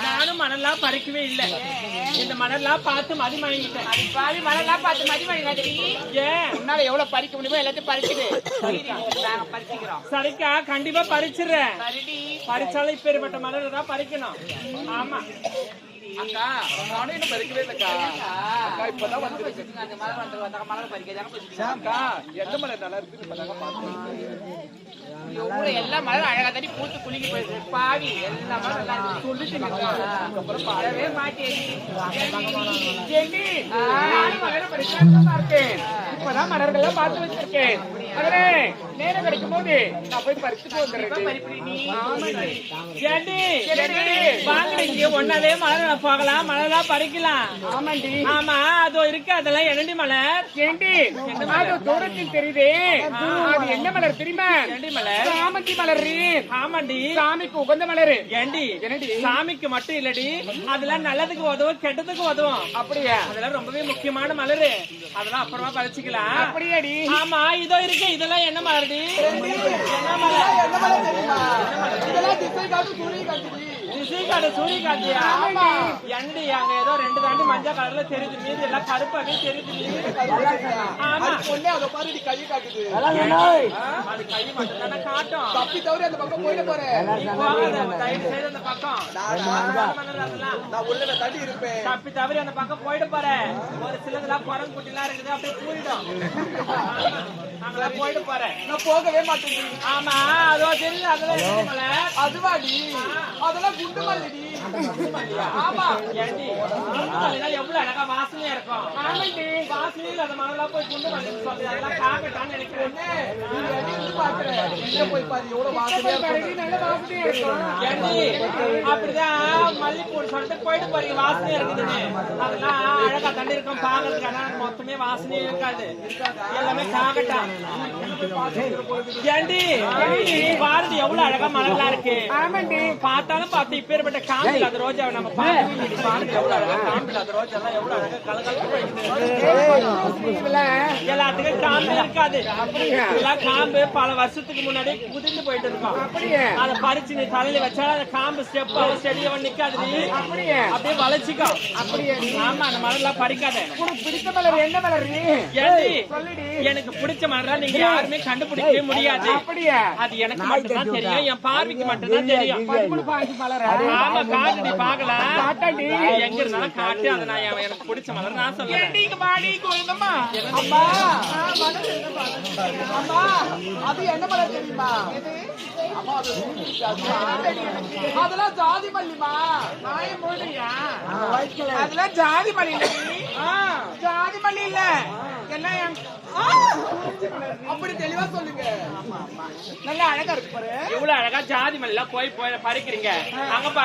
நானும் மணல்லாம் பறிக்கவே இல்லை. இந்த மணல்லாம் பார்த்து மதி மணிக்கிட்டேன். மணல்லாம் பார்த்து மதி மணி ஏன் உன்னால எவ்வளவு பறிக்க முடியுமோ எல்லாத்தையும் பறிச்சுடு. பறிச்சுக்கிறோம். சரிக்கா, கண்டிப்பா பறிச்சிடுறேன். பறிச்சாலும் இப்பேற்பட்ட மலர் தான் பறிக்கணும். ஆமா அக்கா, நானும் என்ன பறிக்கவே இல்லக்கா. அக்கா இப்பதான் வந்து அந்த மலர் பறிக்கிறதாங்க. எந்த மலர் நல்லா இருக்கு இப்பதாங்க பார்த்தேன். எல்லா மலரும் அழகா தண்ணி பூத்து குலுங்கி போயிடுது. பாவி எல்லா மலரும் நல்லா சொல்லிட்டு பாடவே மாட்டேன். இப்பதான் மலர்கள்லாம் பார்த்து வச்சிருக்கேன். அதே நேரம் கிடைக்கும் போது நான் போய் பறிச்சுட்டு வந்துடுறேன். வாங்க, ஒன்னாவே மலர் போகலாம், மலர்லாம் பறிக்கலாம். ஆமாண்டி. ஆமா, அதோ இருக்கு. அதெல்லாம் என்னடி மலர்? ஏண்டி தூரத்தில் தெரியுது. அது என்ன மலர் தெரியுமா? ஏண்டி மலர்? சாமந்தி மலர். ஆமாண்டி, சாமிக்கு உகந்த மலர். ஏண்டி என்னடி? சாமிக்கு மட்டும் இல்லடி, அதெல்லாம் நல்லதுக்கு உதவும் கெட்டதுக்கு உதவும். அப்படியா? அதெல்லாம் ரொம்பவே முக்கியமான மலரு, அதெல்லாம் அப்புறமா பறிச்சுக்கலாம். அப்படியாடி? ஆமா, இதோ இருக்கு. இதெல்லாம் என்ன மலர்டி? என்ன மலர்? திசைக்காடு சூரியகாந்தியா? ஏண்டி அங்க ஏதோ 2 தாண்டி மஞ்சள் கலர்ல தெரியுது, மீதி எல்லாம் கருப்பாவே தெரியுது. ஆமா, அதை பாரு, கை காட்டுது. அது கை மட்டும் தானே காட்டும். தப்பி தவறி அந்த பக்கம் போயிட போறேன். நீ போகாத, தயவு செய்து அந்த பக்கம். நான் உள்ள தள்ளி இருப்பேன். தப்பி தவறி அந்த பக்கம் போயிட போறேன். ஒரு சிலதெல்லாம் குரங்கு குட்டிலாம் இருக்குது, அப்படியே போயிடும். அங்கெல்லாம் போயிட்டு போறேன். நான் போகவே மாட்டேன். ஆமா, அதோ தெரியுது. அதெல்லாம் என்ன மலர்? அதுவாடி, அதெல்லாம் குண்டு மல்லிடி. ஆமா, ஏண்டி குண்டு மல்லினா எவ்வளவு அழகா வாசனையா இருக்கும். ஆமாண்டி, வாசனையில அந்த மலர்லாம் போய் குண்டு மல்லின்னு சொல்லி அதெல்லாம் காக்கட்டான்னு நினைக்கிறேன். போய் பாரு, எவ்வளவு வாசனையா இருக்கும். ஏண்டி அப்படிதான் மல்லிப்பூ சொல்லிட்டு போயிட்டு போறீங்க, வாசனையா இருக்குதுன்னு. அதெல்லாம் அழகா தண்ணி இருக்கும் பாக்கிறதுக்கு. ஆனா மொத்தமே வாசனையே இருக்காது, எல்லாமே காக்கட்டா. ஏண்டி பாரதி எவ்வளவு அழகா மலர்லாம் இருக்கு. ஆமாண்டி, பார்த்தாலும் பார்த்து இப்பேற்பட்ட காம்பில் அந்த ரோஜாவை நம்ம பாரதி எவ்வளவு அழகா காம்பில் அந்த ரோஜா எல்லாம் எவ்வளவு அழகா கலகலப்பு எல்லாத்துக்கும் காம்பு இருக்காது. இதெல்லாம் காம்பு பல வருஷத்துக்கு முன்னாடி குதிர்ந்து போயிட்டு இருக்கும். அதை பறிச்சு நீ தலையில வச்சா அந்த காம்பு ஸ்டெப் செடியவ நிக்காது, அப்படியே வளைச்சிக்கும். ஆமா, அந்த மலர் எல்லாம் பறிக்காத. பிடித்த மலர் என்ன மலர்? ஏண்டி எனக்கு பிடிச்ச மலர் நீங்க யாருமே கண்டுபிடிக்கவே முடியாது. அப்படியா? அது எனக்கு மட்டும் தான் தெரியும், என் பார்வைக்கு மட்டும் தான் தெரியும். மலர். ஆமா, காட்டு நீ பாக்கல. எங்க இருந்தாலும் காட்டு. அதை நான் எனக்கு பிடிச்ச மலர் நான் சொல்றேன். அம்மா, அம்மா, அது என்ன மலர் தெரியுமா? அம்மா, அதெல்லாம் ஜாதி மல்லிமா. அதெல்லாம் ஜாதி மல்லி இல்ல. ஜாதி மல்லி இல்ல. என்ன அப்படி தெளிவா சொல்லுங்க. நல்லா அழகா இருக்கு பாரு. இவ்வளவு அழகா ஜாதி மல்லி போய் பறிக்கிறீங்க. அங்க பாரு.